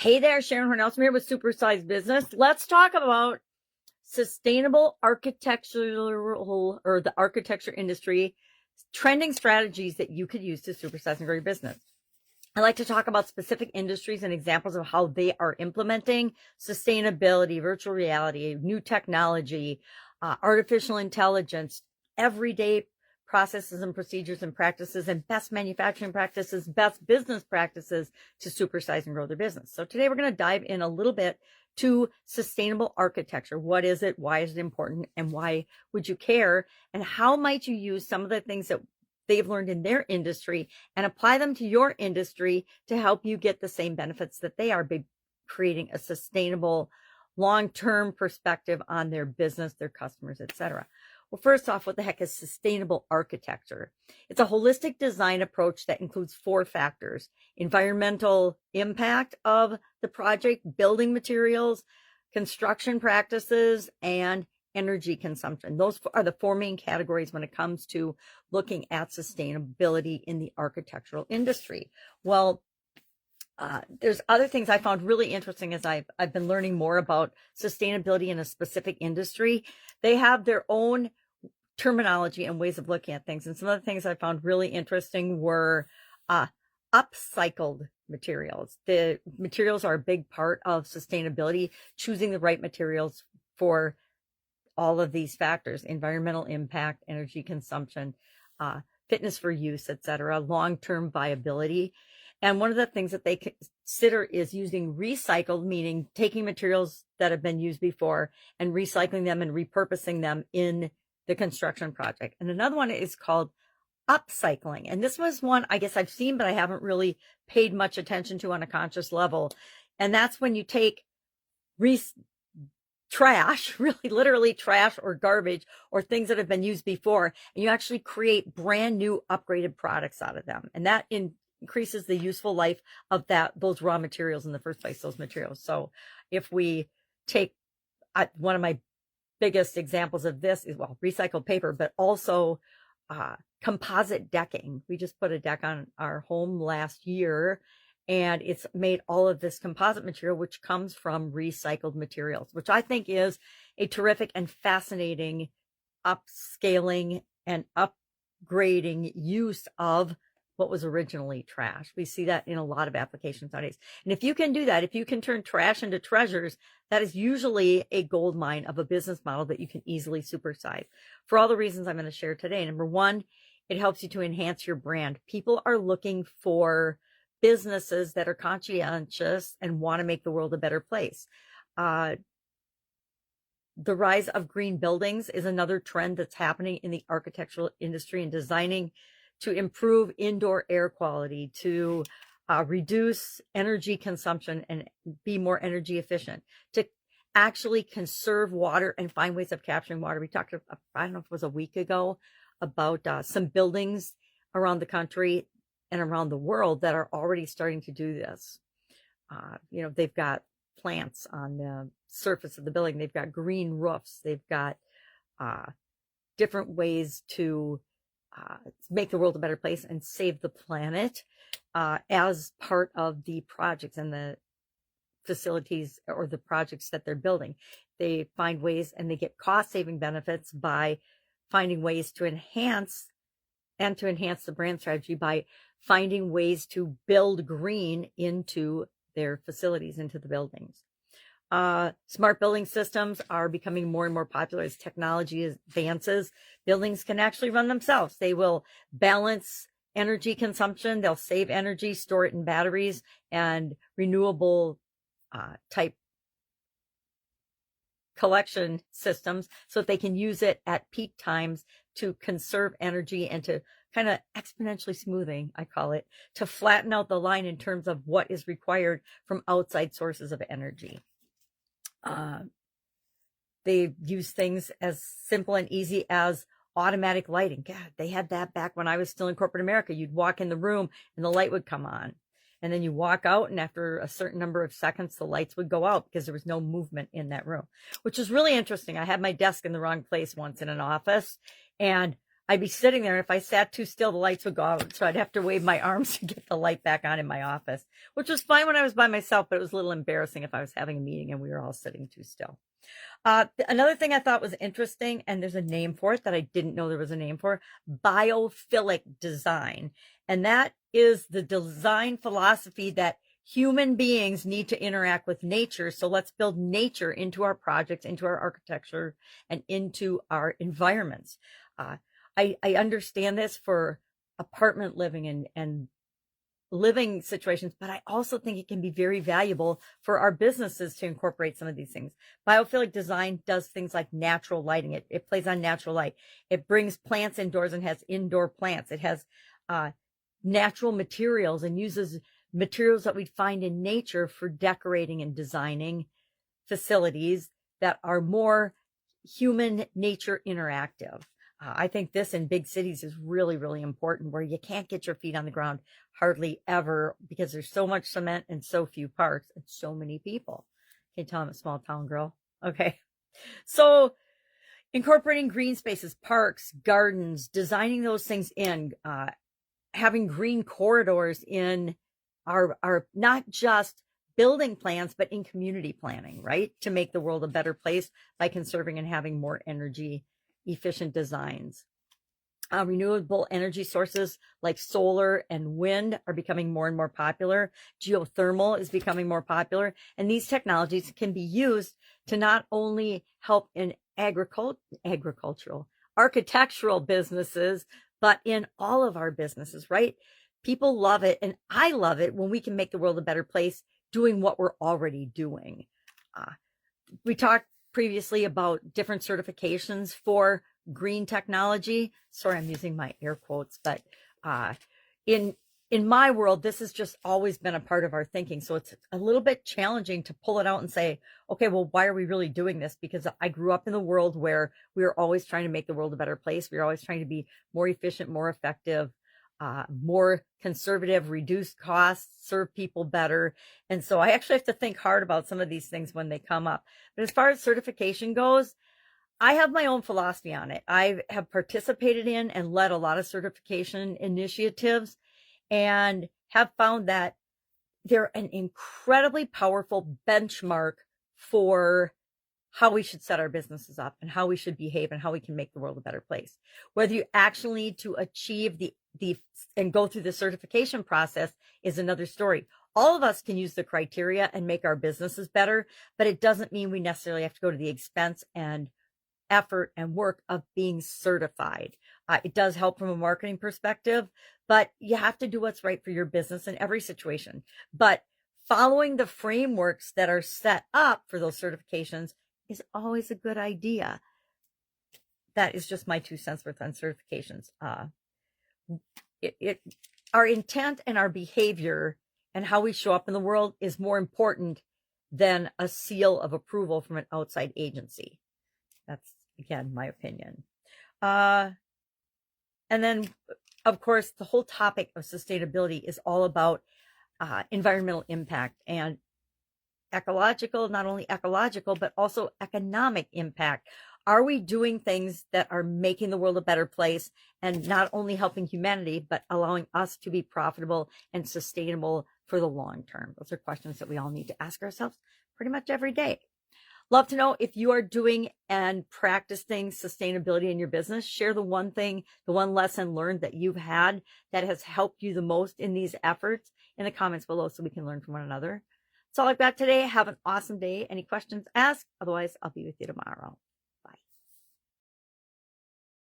Hey there, Sharon Horne-Ellstrom here with Supersize Business. Let's talk about sustainable architectural or the architecture industry, trending strategies that you could use to supersize and grow your business. I like to talk about specific industries and examples of how they are implementing sustainability, virtual reality, new technology, artificial intelligence, everyday processes and procedures and practices, and best manufacturing practices, best business practices to supersize and grow their business. So today we're going to dive in a little bit to sustainable architecture. What is it? Why is it important? And why would you care? And how might you use some of the things that they've learned in their industry and apply them to your industry to help you get the same benefits that they are by creating a sustainable long-term perspective on their business, their customers, etc. Well, first off, what the heck is sustainable architecture? It's a holistic design approach that includes 4 factors: environmental impact of the project, building materials, construction practices, and energy consumption. Those are the 4 main categories when it comes to looking at sustainability in the architectural industry. Well, there's other things I found really interesting as I've been learning more about sustainability in a specific industry. They have their own terminology and ways of looking at things. And some of the things I found really interesting were upcycled materials. The materials are a big part of sustainability, choosing the right materials for all of these factors: environmental impact, energy consumption, fitness for use, etc., long-term viability. And one of the things that they consider is using recycled, meaning taking materials that have been used before and recycling them and repurposing them in the construction project. And another one is called upcycling. And this was one I guess I've seen, but I haven't really paid much attention to on a conscious level. And that's when you take trash, really literally trash or garbage or things that have been used before, and you actually create brand new upgraded products out of them. And that increases the useful life of those raw materials in the first place, those materials. So if we take one of my biggest examples of this is, well, recycled paper, but also composite decking. We just put a deck on our home last year, and it's made all of this composite material, which comes from recycled materials, which I think is a terrific and fascinating upscaling and upgrading use of what was originally trash. We see that in a lot of applications nowadays. And if you can do that, if you can turn trash into treasures, that is usually a gold mine of a business model that you can easily supersize for all the reasons I'm going to share today. Number one, it helps you to enhance your brand. People are looking for businesses that are conscientious and want to make the world a better place. The rise of green buildings is another trend that's happening in the architectural industry and designing to improve indoor air quality, to reduce energy consumption and be more energy efficient, to actually conserve water and find ways of capturing water. We talked, I don't know if it was a week ago, about some buildings around the country and around the world that are already starting to do this. They've got plants on the surface of the building. They've got green roofs. They've got different ways to make the world a better place and save the planet as part of the projects and the facilities or the projects that they're building. They find ways and they get cost-saving benefits by finding ways to enhance the brand strategy by finding ways to build green into their facilities, into the buildings. Smart building systems are becoming more and more popular as technology advances. Buildings can actually run themselves. They will balance energy consumption. They'll save energy, store it in batteries and renewable type collection systems so that they can use it at peak times to conserve energy and to kind of exponentially smoothing, I call it, to flatten out the line in terms of what is required from outside sources of energy. They use things as simple and easy as automatic lighting. God, they had that back when I was still in corporate America. You'd walk in the room and the light would come on. And then you walk out, and after a certain number of seconds, the lights would go out because there was no movement in that room, which is really interesting. I had my desk in the wrong place once in an office, and I'd be sitting there, and if I sat too still, the lights would go out. So I'd have to wave my arms to get the light back on in my office, which was fine when I was by myself, but it was a little embarrassing if I was having a meeting and we were all sitting too still. Another thing I thought was interesting, and there's a name for it that I didn't know there was a name for, biophilic design. And that is the design philosophy that human beings need to interact with nature. So let's build nature into our projects, into our architecture, and into our environments. I understand this for apartment living and living situations, but I also think it can be very valuable for our businesses to incorporate some of these things. Biophilic design does things like natural lighting. It plays on natural light. It brings plants indoors and has indoor plants. It has natural materials and uses materials that we find in nature for decorating and designing facilities that are more human nature interactive. I think this in big cities is really, really important, where you can't get your feet on the ground hardly ever because there's so much cement and so few parks and so many people. Can you tell I'm a small town girl? Okay. So incorporating green spaces, parks, gardens, designing those things in, having green corridors in our not just building plans, but in community planning, right? To make the world a better place by conserving and having more energy efficient designs. Renewable energy sources like solar and wind are becoming more and more popular. Geothermal is becoming more popular. And these technologies can be used to not only help in agricultural, architectural businesses, but in all of our businesses, right? People love it. And I love it when we can make the world a better place doing what we're already doing. We talked previously about different certifications for green technology. Sorry, I'm using my air quotes, but in my world, this has just always been a part of our thinking. So it's a little bit challenging to pull it out and say, okay, well, why are we really doing this? Because I grew up in the world where we were always trying to make the world a better place. We were always trying to be more efficient, more effective, more conservative, reduce costs, serve people better. And so I actually have to think hard about some of these things when they come up. But as far as certification goes, I have my own philosophy on it. I have participated in and led a lot of certification initiatives and have found that they're an incredibly powerful benchmark for how we should set our businesses up and how we should behave and how we can make the world a better place. Whether you actually need to achieve the and go through the certification process is another story. All of us can use the criteria and make our businesses better, but it doesn't mean we necessarily have to go to the expense and effort and work of being certified. It does help from a marketing perspective, but you have to do what's right for your business in every situation. But following the frameworks that are set up for those certifications is always a good idea. That is just my 2 cents worth on certifications. Our intent and our behavior and how we show up in the world is more important than a seal of approval from an outside agency. That's, again, my opinion. And then, of course, the whole topic of sustainability is all about environmental impact and ecological, not only ecological, but also economic impact. Are we doing things that are making the world a better place and not only helping humanity, but allowing us to be profitable and sustainable for the long term? Those are questions that we all need to ask ourselves pretty much every day. Love to know if you are doing and practicing sustainability in your business. Share the one thing, the one lesson learned that you've had that has helped you the most in these efforts in the comments below so we can learn from one another. That's all I've got today. Have an awesome day. Any questions, ask. Otherwise, I'll be with you tomorrow.